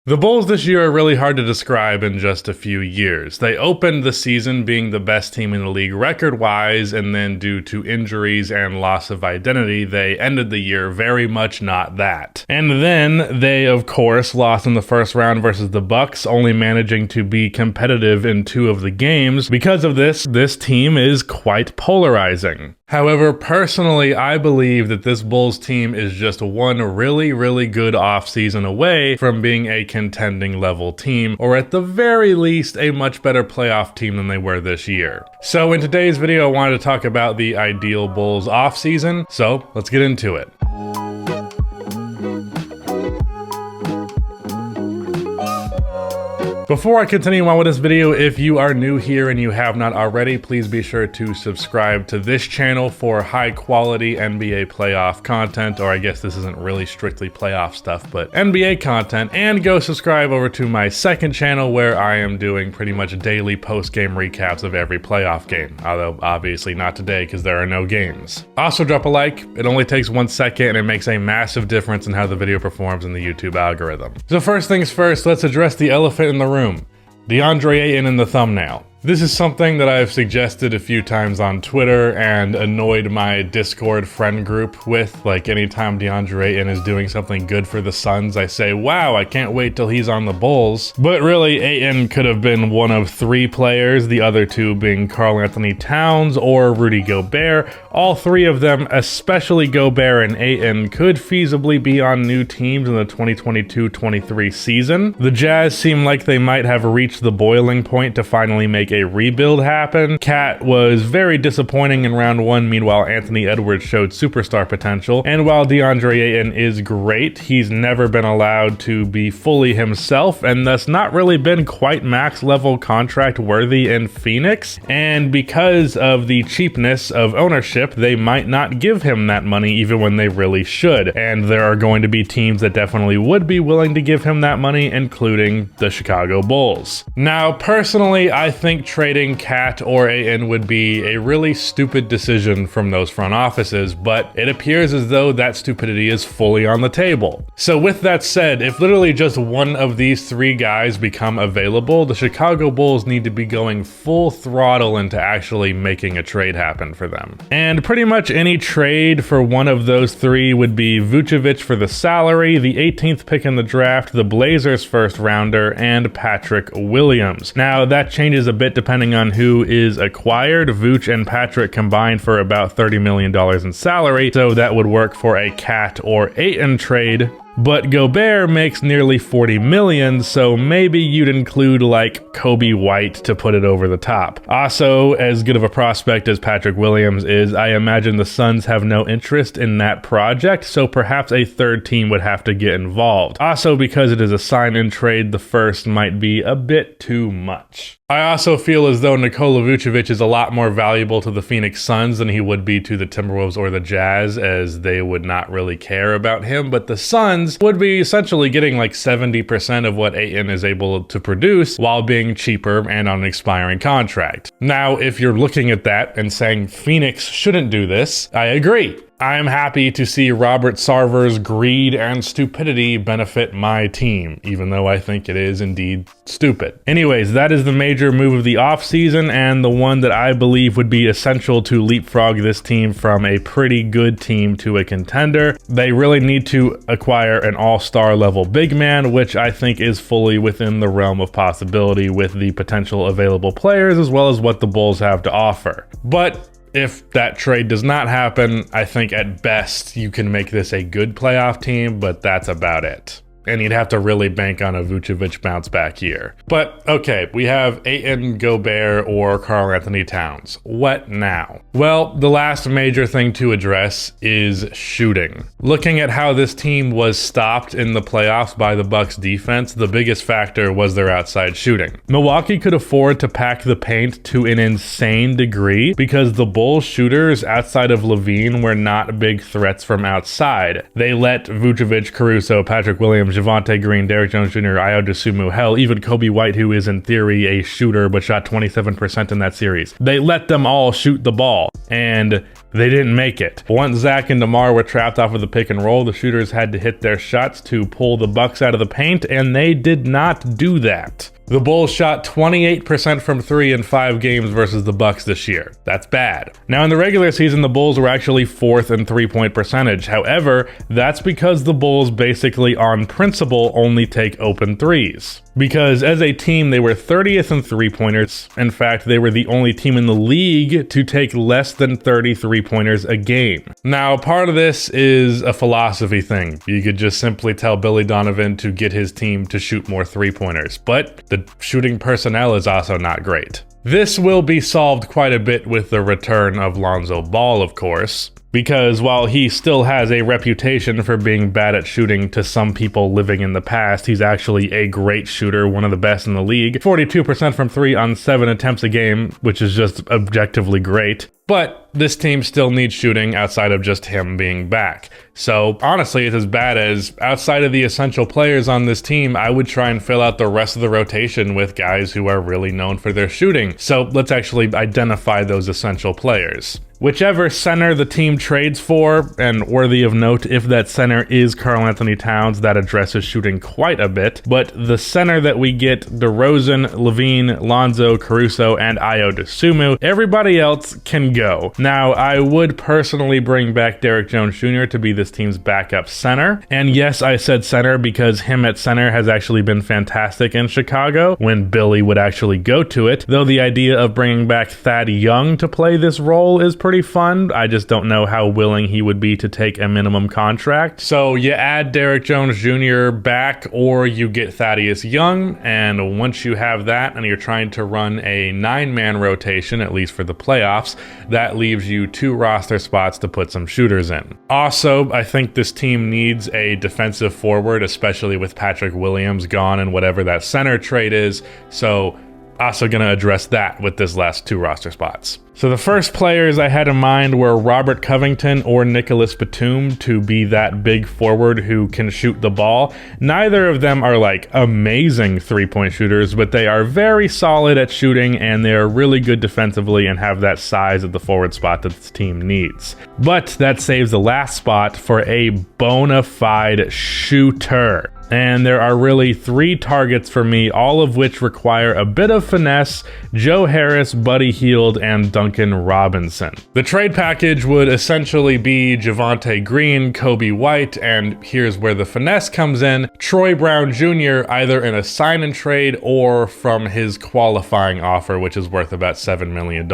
The Bulls this year are really hard to describe in just a few years. They opened the season being the best team in the league record-wise, and then due to injuries and loss of identity, they ended the year very much not that. And then they, of course, lost in the first round versus the Bucks, only managing to be competitive in 2 of the games. Because of this team is quite polarizing. However, personally, I believe that this Bulls team is just one really, really good offseason away from being a contending level team, or at the very least, a much better playoff team than they were this year. So in today's video, I wanted to talk about the ideal Bulls offseason, so let's get into it. Before I continue on with this video, if you are new here and you have not already, please be sure to subscribe to this channel for high quality NBA playoff content, or I guess this isn't really strictly playoff stuff, but NBA content, and go subscribe over to my second channel where I am doing pretty much daily post-game recaps of every playoff game, although obviously not today because there are no games. Also drop a like, it only takes 1 second and it makes a massive difference in how the video performs in the YouTube algorithm. So first things first, let's address the elephant in the room. Deandre Ayton in the thumbnail. This is something that I've suggested a few times on Twitter and annoyed my Discord friend group with. Like, anytime Deandre Ayton is doing something good for the Suns, I say, wow, I can't wait till he's on the Bulls. But really, Ayton could have been one of 3 players, the other 2 being Karl-Anthony Towns or Rudy Gobert. All 3 of them, especially Gobert and Ayton, could feasibly be on new teams in the 2022-23 season. The Jazz seem like they might have reached the boiling point to finally make a rebuild happen. Cat was very disappointing in round 1, meanwhile Anthony Edwards showed superstar potential, and while Deandre Ayton is great, he's never been allowed to be fully himself and thus not really been quite max level contract worthy in Phoenix, and because of the cheapness of ownership, they might not give him that money even when they really should, and there are going to be teams that definitely would be willing to give him that money, including the Chicago Bulls. Now, personally, I think trading Cat or Ayton would be a really stupid decision from those front offices, but it appears as though that stupidity is fully on the table. So with that said, if literally just one of these 3 guys become available, the Chicago Bulls need to be going full throttle into actually making a trade happen for them. And pretty much any trade for one of those 3 would be Vucevic for the salary, the 18th pick in the draft, the Blazers first rounder, and Patrick Williams. Now that changes a bit depending on who is acquired. Vooch and Patrick combined for about $30 million in salary, so that would work for a Cat or Ayton trade. But Gobert makes nearly $40 million, so maybe you'd include like Kobe White to put it over the top. Also, as good of a prospect as Patrick Williams is, I imagine the Suns have no interest in that project, so perhaps a 3rd team would have to get involved. Also, because it is a sign-in trade, the first might be a bit too much. I also feel as though Nikola Vucevic is a lot more valuable to the Phoenix Suns than he would be to the Timberwolves or the Jazz, as they would not really care about him, but the Suns would be essentially getting like 70% of what Ayton is able to produce while being cheaper and on an expiring contract. Now, if you're looking at that and saying Phoenix shouldn't do this, I agree. I'm happy to see Robert Sarver's greed and stupidity benefit my team, even though I think it is indeed stupid. Anyways, that is the major move of the offseason, and the one that I believe would be essential to leapfrog this team from a pretty good team to a contender. They really need to acquire an all-star level big man, which I think is fully within the realm of possibility with the potential available players as well as what the Bulls have to offer. But if that trade does not happen, I think at best you can make this a good playoff team, but that's about it. And you'd have to really bank on a Vucevic bounce back year. But okay, we have Ayton, Gobert, or Karl-Anthony Towns. What now? Well, the last major thing to address is shooting. Looking at how this team was stopped in the playoffs by the Bucks defense, the biggest factor was their outside shooting. Milwaukee could afford to pack the paint to an insane degree because the Bulls shooters outside of Levine were not big threats from outside. They let Vucevic, Caruso, Patrick Williams, Williams, Javonte Green, Derrick Jones Jr., Ayo Dosunmu, hell, even Kobe White, who is in theory a shooter but shot 27% in that series. They let them all shoot the ball, and they didn't make it. Once Zach and DeMar were trapped off of the pick and roll, the shooters had to hit their shots to pull the Bucks out of the paint, and they did not do that. The Bulls shot 28% from 3 in 5 games versus the Bucks this year. That's bad. Now, in the regular season, the Bulls were actually 4th in three-point percentage. However, that's because the Bulls basically on principle only take open threes. Because as a team, they were 30th in three-pointers. In fact, they were the only team in the league to take less than 30 three-pointers a game. Now, part of this is a philosophy thing. You could just simply tell Billy Donovan to get his team to shoot more three-pointers, but the shooting personnel is also not great. This will be solved quite a bit with the return of Lonzo Ball, of course, because while he still has a reputation for being bad at shooting to some people living in the past, he's actually a great shooter, one of the best in the league. 42% from 3 on 7 attempts a game, which is just objectively great. But this team still needs shooting outside of just him being back. So honestly, it's as bad as outside of the essential players on this team, I would try and fill out the rest of the rotation with guys who are really known for their shooting. So let's actually identify those essential players. Whichever center the team trades for, and worthy of note, if that center is Karl Anthony Towns, that addresses shooting quite a bit. But the center that we get, DeRozan, Levine, Lonzo, Caruso, and Ayo Dosunmu, everybody else can go. Now, I would personally bring back Derrick Jones Jr. to be this team's backup center. And yes, I said center because him at center has actually been fantastic in Chicago when Billy would actually go to it. Though the idea of bringing back Thad Young to play this role is pretty fun. I just don't know how willing he would be to take a minimum contract. So you add Derrick Jones Jr. back, or you get Thaddeus Young, and once you have that and you're trying to run a 9-man rotation, at least for the playoffs, that leaves you 2 roster spots to put some shooters in. Also, I think this team needs a defensive forward, especially with Patrick Williams gone and whatever that center trade is. So also going to address that with this last 2 roster spots. So the first players I had in mind were Robert Covington or Nicholas Batum to be that big forward who can shoot the ball. Neither of them are like amazing three-point shooters, but they are very solid at shooting and they are really good defensively and have that size at the forward spot that this team needs. But that saves the last spot for a bona fide shooter. And there are really 3 targets for me, all of which require a bit of finesse: Joe Harris, Buddy Hield, and Duncan Robinson. The trade package would essentially be Javonte Green, Kobe White, and here's where the finesse comes in, Troy Brown Jr. either in a sign and trade or from his qualifying offer, which is worth about $7 million.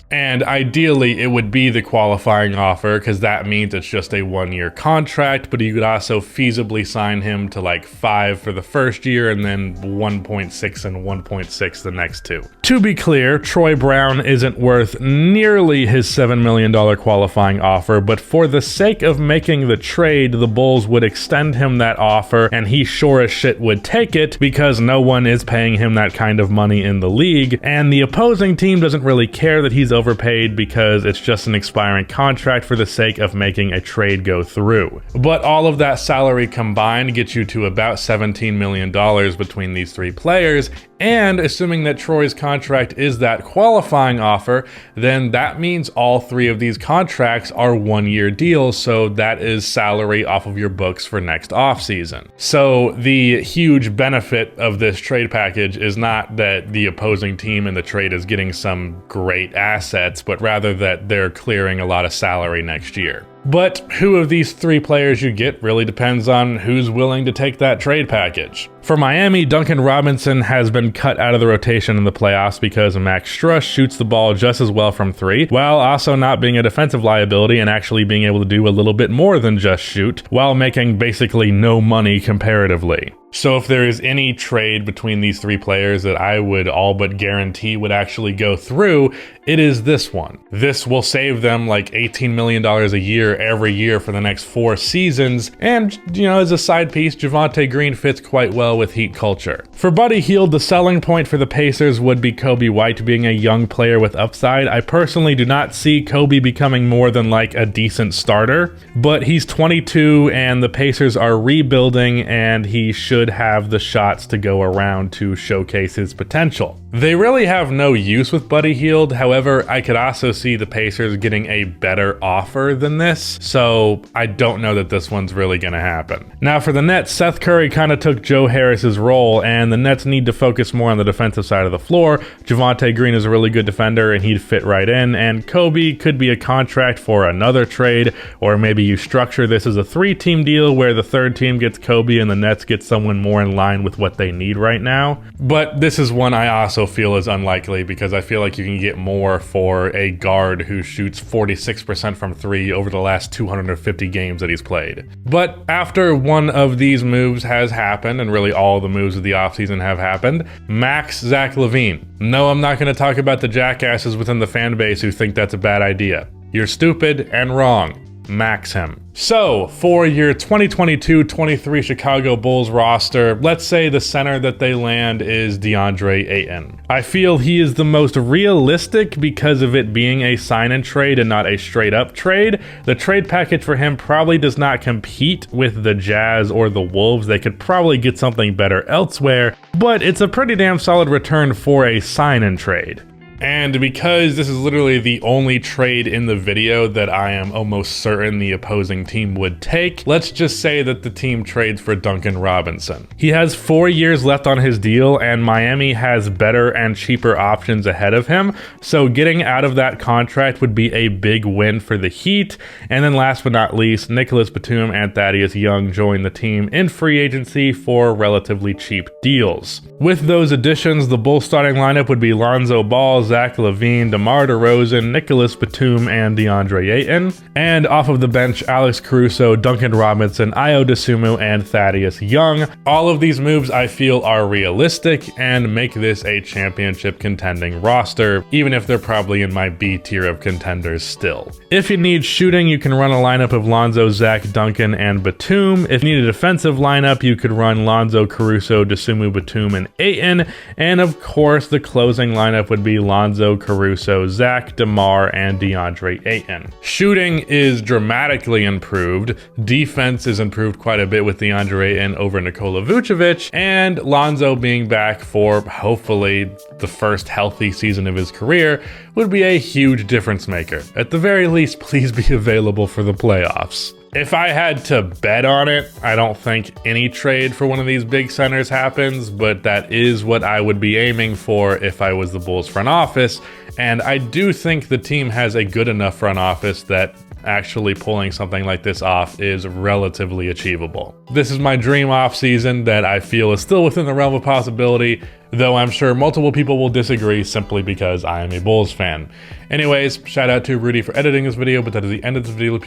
And ideally, it would be the qualifying offer because that means it's just a 1-year contract, but you could also feasibly sign him to like 5 for the first year and then 1.6 and 1.6 the next 2. To be clear, Troy Brown isn't worth nearly his $7 million qualifying offer, but for the sake of making the trade, the Bulls would extend him that offer and he sure as shit would take it because no one is paying him that kind of money in the league, and the opposing team doesn't really care that he's overpaid because it's just an expiring contract for the sake of making a trade go through. But all of that salary combined gets you to about $17 million between these 3 players, and assuming that Troy's contract is that qualifying offer, then that means all 3 of these contracts are 1-year deals, so that is salary off of your books for next offseason. So the huge benefit of this trade package is not that the opposing team in the trade is getting some great assets, but rather that they're clearing a lot of salary next year. But who of these 3 players you get really depends on who's willing to take that trade package. For Miami, Duncan Robinson has been cut out of the rotation in the playoffs because Max Struss shoots the ball just as well from 3, while also not being a defensive liability and actually being able to do a little bit more than just shoot, while making basically no money comparatively. So if there is any trade between these three players that I would all but guarantee would actually go through, it is this one. This will save them like $18 million a year every year for the next 4 seasons. And, you know, as a side piece, Javonte Green fits quite well with Heat culture. For Buddy Hield, the selling point for the Pacers would be Kobe White being a young player with upside. I personally do not see Kobe becoming more than like a decent starter, but he's 22 and the Pacers are rebuilding and he should have the shots to go around to showcase his potential. They really have no use with Buddy Hield. However, I could also see the Pacers getting a better offer than this, so I don't know that this one's really going to happen. Now for the Nets, Seth Curry kind of took Joe Harris's role, and the Nets need to focus more on the defensive side of the floor. Javonte Green is a really good defender, and he'd fit right in, and Kobe could be a contract for another trade, or maybe you structure this as a 3-team deal where the 3rd team gets Kobe and the Nets get someone more in line with what they need right now. But this is one I also feel is unlikely because I feel like you can get more for a guard who shoots 46% from 3 over the last 250 games that he's played. But after one of these moves has happened, and really all the moves of the offseason have happened, Max Zach LaVine. No, I'm not going to talk about the jackasses within the fan base who think that's a bad idea. You're stupid and wrong. Max him. So, for your 2022-23 Chicago Bulls roster, let's say the center that they land is Deandre Ayton. I feel he is the most realistic because of it being a sign and trade and not a straight up trade. The trade package for him probably does not compete with the Jazz or the Wolves. They could probably get something better elsewhere, but it's a pretty damn solid return for a sign and trade. And because this is literally the only trade in the video that I am almost certain the opposing team would take, let's just say that the team trades for Duncan Robinson. He has 4 years left on his deal, and Miami has better and cheaper options ahead of him, so getting out of that contract would be a big win for the Heat. And then last but not least, Nicholas Batum and Thaddeus Young join the team in free agency for relatively cheap deals. With those additions, the Bulls starting lineup would be Lonzo Ball, Zach LaVine, DeMar DeRozan, Nicholas Batum, and DeAndre Ayton. And off of the bench, Alex Caruso, Duncan Robinson, Ayo Dosunmu, and Thaddeus Young. All of these moves I feel are realistic and make this a championship contending roster, even if they're probably in my B tier of contenders still. If you need shooting, you can run a lineup of Lonzo, Zach, Duncan, and Batum. If you need a defensive lineup, you could run Lonzo, Caruso, Dosunmu, Batum, and Ayton. And of course, the closing lineup would be Lonzo, Caruso, Zach, DeMar, and DeAndre Ayton. Shooting is dramatically improved. Defense is improved quite a bit with DeAndre Ayton over Nikola Vucevic, and Lonzo being back for hopefully the first healthy season of his career would be a huge difference maker. At the very least, please be available for the playoffs. If I had to bet on it, I don't think any trade for one of these big centers happens, but that is what I would be aiming for if I was the Bulls front office. And I do think the team has a good enough front office that actually pulling something like this off is relatively achievable. This is my dream off season that I feel is still within the realm of possibility, though I'm sure multiple people will disagree simply because I am a Bulls fan. Anyways, shout out to Rudy for editing this video, but that is the end of this video.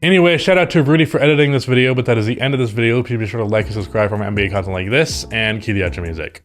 Anyway, shout out to Rudy for editing this video, but that is the end of this video. Please be sure to like and subscribe for more NBA content like this, and cue the outro music.